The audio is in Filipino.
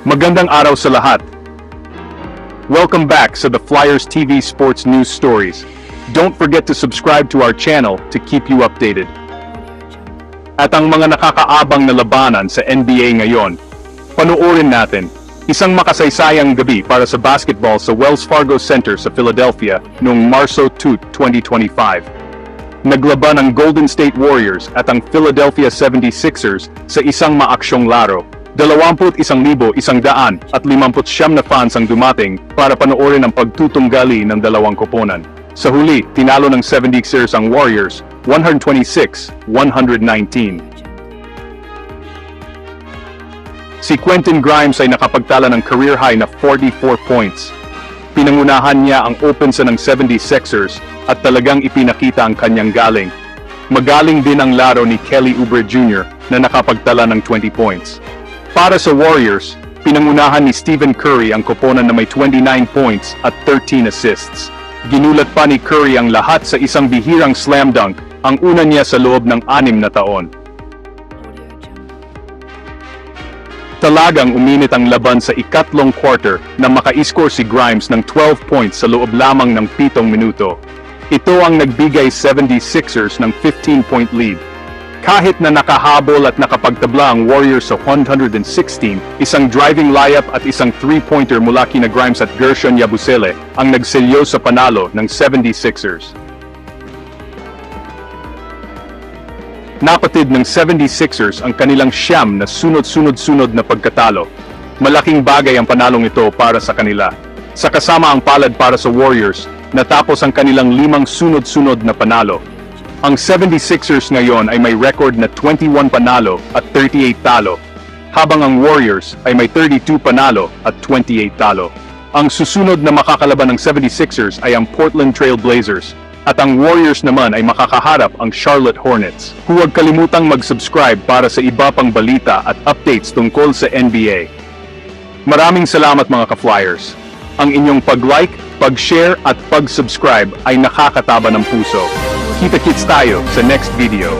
Magandang araw sa lahat. Welcome back sa the Flyers TV Sports News Stories. Don't forget to subscribe to our channel to keep you updated. At ang mga nakakaabang na labanan sa NBA ngayon, panoorin natin. Isang makasaysayang gabi para sa basketball sa Wells Fargo Center sa Philadelphia noong Marso 2, 2025. Naglaban ang Golden State Warriors at ang Philadelphia 76ers sa isang maaksyong laro. 21,159 na fans ang dumating para panoorin ang pagtutunggali ng dalawang koponan. Sa huli, tinalo ng 76ers ang Warriors, 126-119. Si Quentin Grimes ay nakapagtala ng career high na 44 points. Pinangunahan niya ang opensa ng 76ers at talagang ipinakita ang kanyang galing. Magaling din ang laro ni Kelly Oubre Jr. na nakapagtala ng 20 points. Para sa Warriors, pinangunahan ni Stephen Curry ang koponan na may 29 points at 13 assists. Ginulat pa ni Curry ang lahat sa isang bihirang slam dunk, ang una niya sa loob ng 6 na taon. Talagang uminit ang laban sa ikatlong quarter na maka-score si Grimes ng 12 points sa loob lamang ng 7 minuto. Ito ang nagbigay 76ers ng 15-point lead. Kahit na nakahabol at nakapagtabla ang Warriors sa 116, isang driving layup at isang 3-pointer mula kina Grimes at Gershon Yabusele ang nagselyo sa panalo ng 76ers. Napatid ng 76ers ang kanilang siyam na sunod-sunod-sunod na pagkatalo. Malaking bagay ang panalong ito para sa kanila. Sa kasama ang palad para sa Warriors, natapos ang kanilang 5 sunod-sunod na panalo. Ang 76ers ngayon ay may record na 21 panalo at 38 talo, habang ang Warriors ay may 32 panalo at 28 talo. Ang susunod na makakalaban ng 76ers ay ang Portland Trail Blazers, at ang Warriors naman ay makakaharap ang Charlotte Hornets. Huwag kalimutang mag-subscribe para sa iba pang balita at updates tungkol sa NBA. Maraming salamat mga ka-Flyers. Ang inyong pag-like, pag-share at pag-subscribe ay nakakataba ng puso. Kita-kits tayo sa next video.